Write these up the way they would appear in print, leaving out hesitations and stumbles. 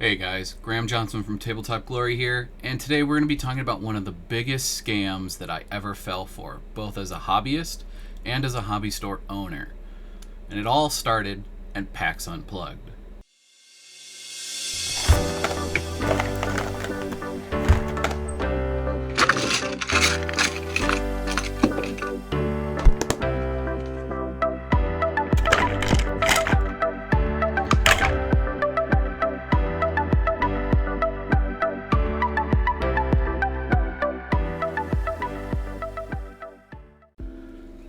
Hey guys, Graham Johnson from TableTop Glory here, and today we're going to be talking about one of the biggest scams that I ever fell for, both as a hobbyist and as a hobby store owner. And it all started at PAX Unplugged.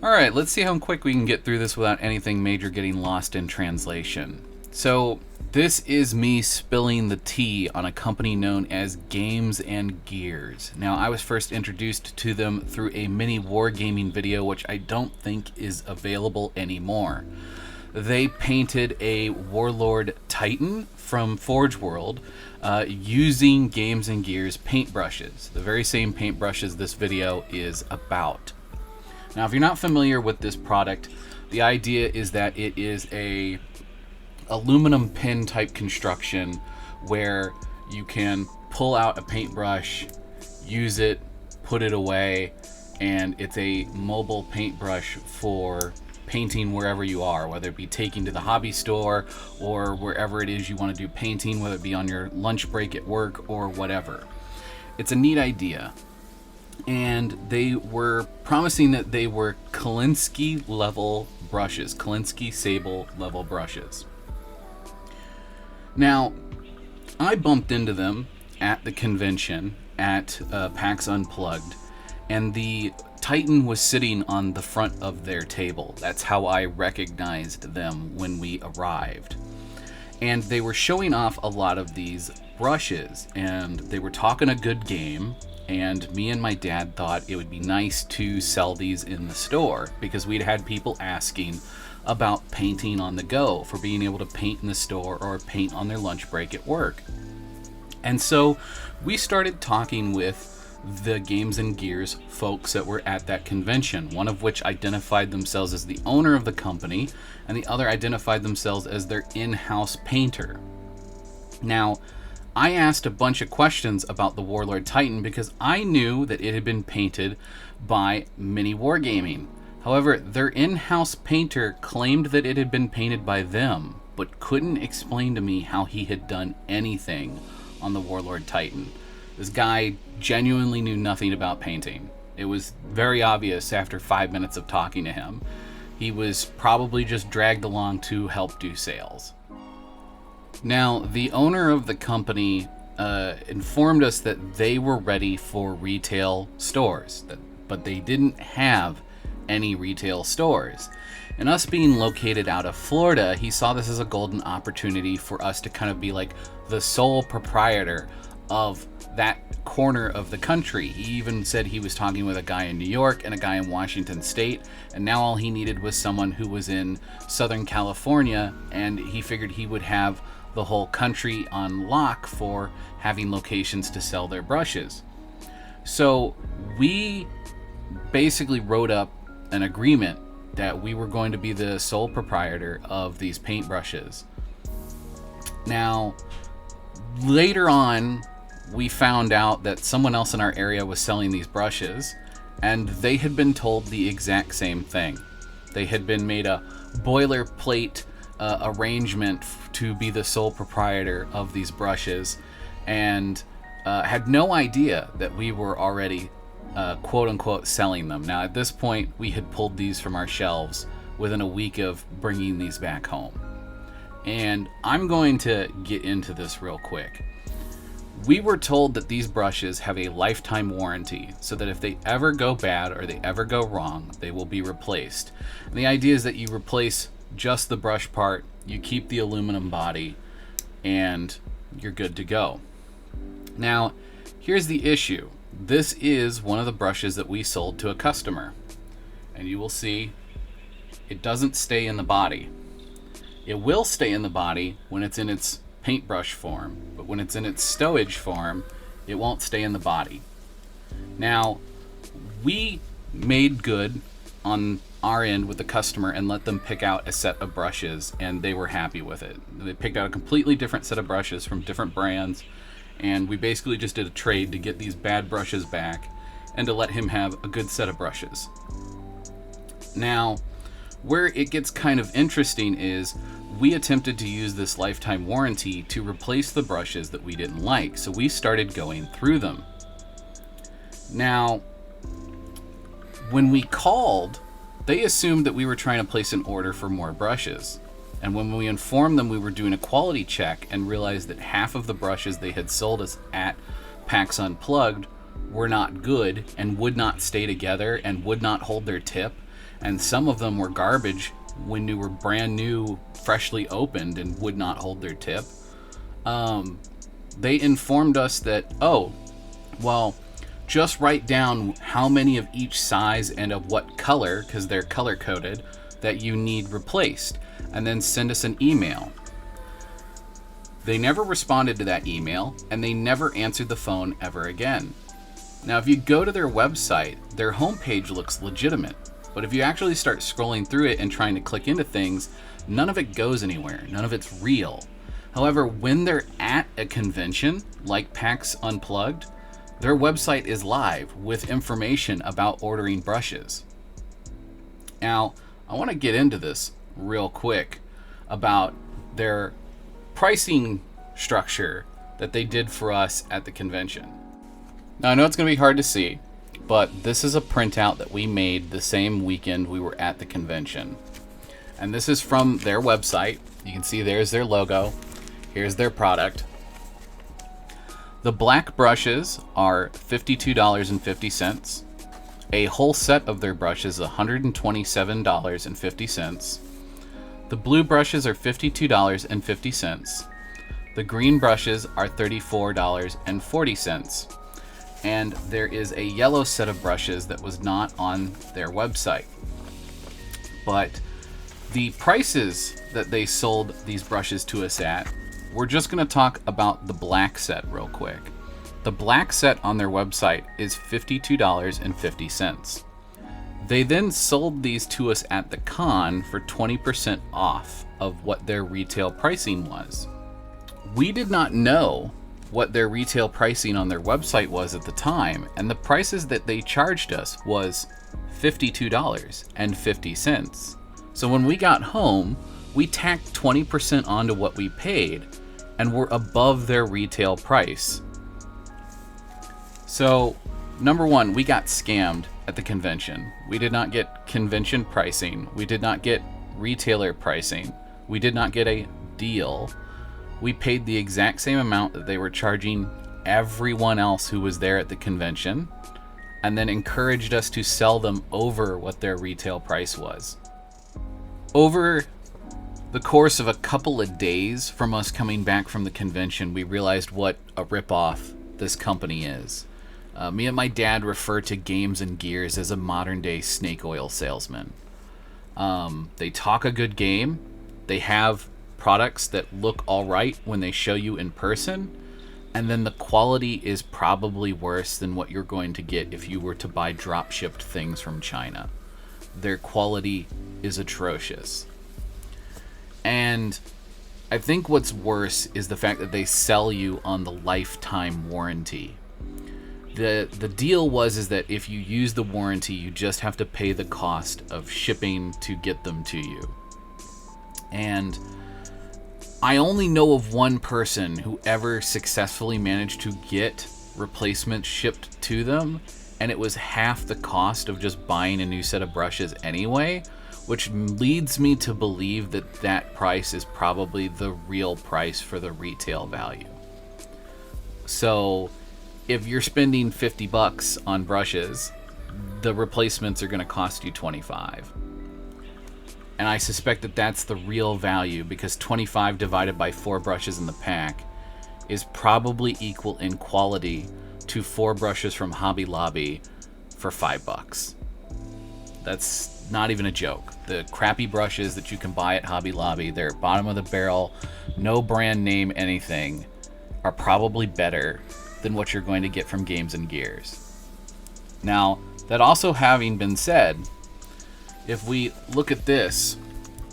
Alright, let's see how quick we can get through this without anything major getting lost in translation. So, this is me spilling the tea on a company known as Games and Gears. Now, I was first introduced to them through a mini wargaming video, which I don't think is available anymore. They painted a Warlord Titan from Forge World using Games and Gears paintbrushes, the very same paintbrushes this video is about. Now, if you're not familiar with this product, the idea is that it is a aluminum pin type construction where you can pull out a paintbrush, use it, put it away, and it's a mobile paintbrush for painting wherever you are, whether it be taking to the hobby store or wherever it is you want to do painting, whether it be on your lunch break at work or whatever. It's a neat idea. And they were promising that they were Kalinsky level brushes, Kalinsky Sable level brushes. Now, I bumped into them at the convention at PAX Unplugged, and the Titan was sitting on the front of their table. That's how I recognized them when we arrived. And they were showing off a lot of these brushes, and they were talking a good game. And me and my dad thought it would be nice to sell these in the store because we'd had people asking about painting on the go, for being able to paint in the store or paint on their lunch break at work. And so we started talking with the Games and Gears folks that were at that convention, one of which identified themselves as the owner of the company and the other identified themselves as their in-house painter. Now, I asked a bunch of questions about the Warlord Titan because I knew that it had been painted by Mini Wargaming. However, their in-house painter claimed that it had been painted by them, but couldn't explain to me how he had done anything on the Warlord Titan. This guy genuinely knew nothing about painting. It was very obvious after 5 minutes of talking to him. He was probably just dragged along to help do sales. Now, the owner of the company informed us that they were ready for retail stores, but they didn't have any retail stores. And us being located out of Florida, he saw this as a golden opportunity for us to kind of be like the sole proprietor of that corner of the country. He even said he was talking with a guy in New York and a guy in Washington State, and now all he needed was someone who was in Southern California, and he figured he would have the whole country on lock for having locations to sell their brushes. So we basically wrote up an agreement that we were going to be the sole proprietor of these paintbrushes. Now, later on, we found out that someone else in our area was selling these brushes, and they had been told the exact same thing. They had been made a boilerplate arrangement to be the sole proprietor of these brushes, and had no idea that we were already quote-unquote selling them. Now, at this point, we had pulled these from our shelves within a week of bringing these back home. And I'm going to get into this real quick. We were told that these brushes have a lifetime warranty, so that if they ever go bad or they ever go wrong, they will be replaced. And the idea is that you replace just the brush part, you keep the aluminum body, and you're good to go. Now, here's the issue. This is one of the brushes that we sold to a customer, and you will see it doesn't stay in the body. It will stay in the body when it's in its paintbrush form, but when it's in its stowage form, it won't stay in the body. Now, we made good on our end with the customer and let them pick out a set of brushes, and they were happy with it. They picked out a completely different set of brushes from different brands, and we basically just did a trade to get these bad brushes back and to let him have a good set of brushes. Now, where it gets kind of interesting is we attempted to use this lifetime warranty to replace the brushes that we didn't like, so we started going through them. Now, when we called, they assumed that we were trying to place an order for more brushes. And when we informed them we were doing a quality check and realized that half of the brushes they had sold us at PAX Unplugged were not good and would not stay together and would not hold their tip, and some of them were garbage when they were brand new, freshly opened, and would not hold their tip, they informed us that, oh, well, just write down how many of each size and of what color, because they're color coded, that you need replaced, and then send us an email. They never responded to that email, and they never answered the phone ever again. Now, if you go to their website, their homepage looks legitimate, but if you actually start scrolling through it and trying to click into things, none of it goes anywhere. None of it's real. However, when they're at a convention like PAX Unplugged, their website is live with information about ordering brushes. Now, I want to get into this real quick about their pricing structure that they did for us at the convention. Now, I know it's going to be hard to see, but this is a printout that we made the same weekend we were at the convention. And this is from their website. You can see there's their logo. Here's their product. The black brushes are $52.50. A whole set of their brushes is $127.50. The blue brushes are $52.50. The green brushes are $34.40. And there is a yellow set of brushes that was not on their website. But the prices that they sold these brushes to us at, we're just going to talk about the black set real quick. The black set on their website is $52.50. They then sold these to us at the con for 20% off of what their retail pricing was. We did not know what their retail pricing on their website was at the time, and the prices that they charged us was $52.50. So when we got home, we tacked 20% onto what we paid, and we're above their retail price. So, number one, we got scammed at the convention. We did not get convention pricing. We did not get retailer pricing. We did not get a deal. We paid the exact same amount that they were charging everyone else who was there at the convention, and then encouraged us to sell them over what their retail price was. Over the course of a couple of days from us coming back from the convention, we realized what a ripoff this company is. Me and my dad refer to Games and Gears as a modern-day snake oil salesman. They talk a good game. They have products that look all right when they show you in person, and then the quality is probably worse than what you're going to get if you were to buy drop-shipped things from China. Their quality is atrocious. And I think what's worse is the fact that they sell you on the lifetime warranty. The deal is that if you use the warranty, you just have to pay the cost of shipping to get them to you. And I only know of one person who ever successfully managed to get replacements shipped to them, and it was half the cost of just buying a new set of brushes anyway, which leads me to believe that that price is probably the real price for the retail value. So if you're spending $50 on brushes, the replacements are going to cost you $25. And I suspect that that's the real value, because 25 divided by 4 brushes in the pack is probably equal in quality to 4 brushes from Hobby Lobby for $5. That's not even a joke. The crappy brushes that you can buy at Hobby Lobby, they're bottom of the barrel, no brand name anything, are probably better than what you're going to get from Games and Gears. Now, that also having been said, If we look at this,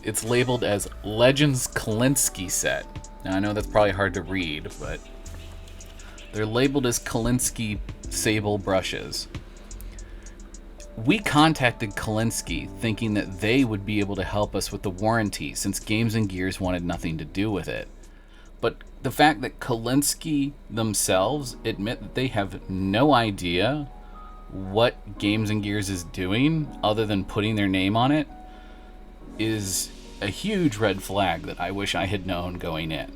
it's labeled as Legends Kalinsky set. Now I know that's probably hard to read, but they're labeled as Kalinsky sable brushes. We contacted Kalinsky thinking that they would be able to help us with the warranty since Games and Gears wanted nothing to do with it. But the fact that Kalinsky themselves admit that they have no idea what Games and Gears is doing other than putting their name on it is a huge red flag that I wish I had known going in.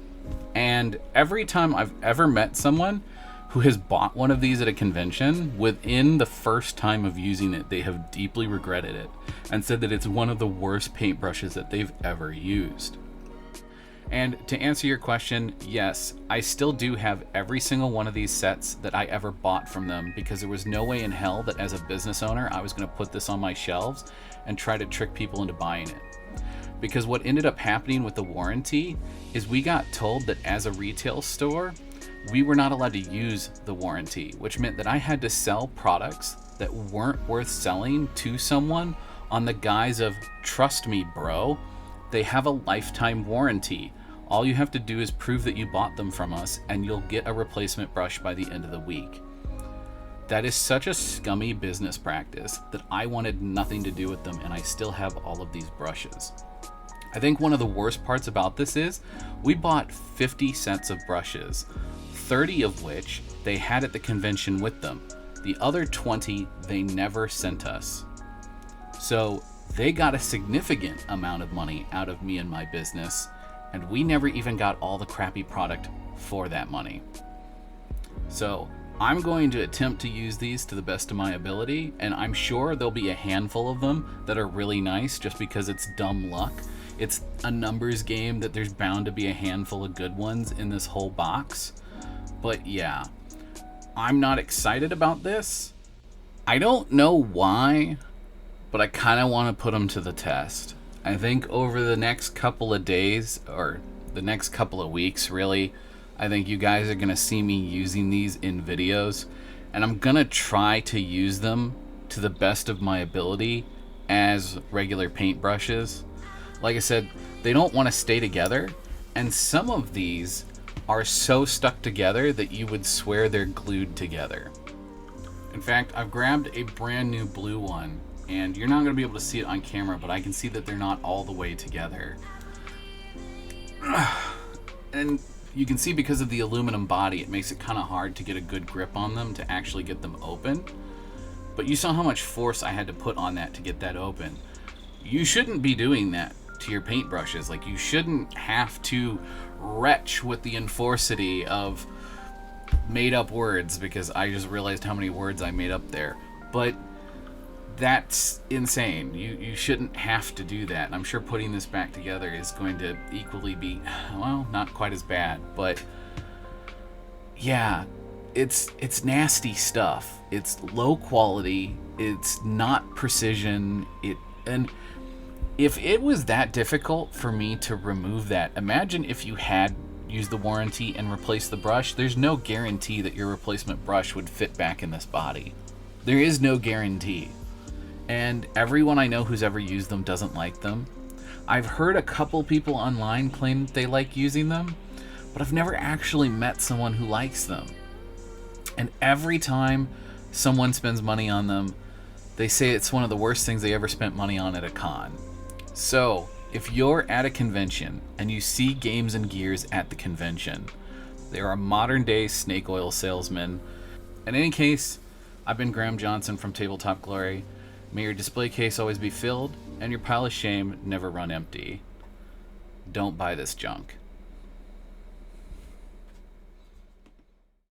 And every time I've ever met someone who has bought one of these at a convention, within the first time of using it, they have deeply regretted it and said that it's one of the worst paintbrushes that they've ever used. And to answer your question, yes, I still do have every single one of these sets that I ever bought from them, because there was no way in hell that as a business owner I was going to put this on my shelves and try to trick people into buying it. Because what ended up happening with the warranty is we got told that as a retail store, we were not allowed to use the warranty, which meant that I had to sell products that weren't worth selling to someone on the guise of, trust me, bro, they have a lifetime warranty. All you have to do is prove that you bought them from us and you'll get a replacement brush by the end of the week. That is such a scummy business practice that I wanted nothing to do with them, and I still have all of these brushes. I think one of the worst parts about this is we bought 50 sets of brushes, 30 of which they had at the convention with them. The other 20 they never sent us. So they got a significant amount of money out of me and my business, and we never even got all the crappy product for that money. So I'm going to attempt to use these to the best of my ability, and I'm sure there'll be a handful of them that are really nice just because it's dumb luck. It's a numbers game that there's bound to be a handful of good ones in this whole box. But yeah, I'm not excited about this. I don't know why, but I kind of want to put them to the test. I think over the next couple of days, or the next couple of weeks really, I think you guys are going to see me using these in videos, and I'm going to try to use them to the best of my ability as regular paintbrushes. Like I said, they don't want to stay together, and some of these are so stuck together that you would swear they're glued together. In fact, I've grabbed a brand new blue one, and you're not going to be able to see it on camera, but I can see that they're not all the way together. And you can see because of the aluminum body, it makes it kind of hard to get a good grip on them to actually get them open. But you saw how much force I had to put on that to get that open. You shouldn't be doing that to your paintbrushes. Like, you shouldn't have to retch with the enforcity of made up words, because I just realized how many words I made up there. But that's insane. You shouldn't have to do that. And I'm sure putting this back together is going to equally be, well, not quite as bad, but yeah, it's nasty stuff. It's low quality. It's not precision. And if it was that difficult for me to remove that, imagine if you had used the warranty and replaced the brush. There's no guarantee that your replacement brush would fit back in this body. There is no guarantee. And everyone I know who's ever used them doesn't like them. I've heard a couple people online claim that they like using them, but I've never actually met someone who likes them. And every time someone spends money on them, they say it's one of the worst things they ever spent money on at a con. So, if you're at a convention and you see Games and Gears at the convention, they're a modern day snake oil salesman. In any case, I've been Graham Johnson from Tabletop Glory. May your display case always be filled and your pile of shame never run empty. Don't buy this junk.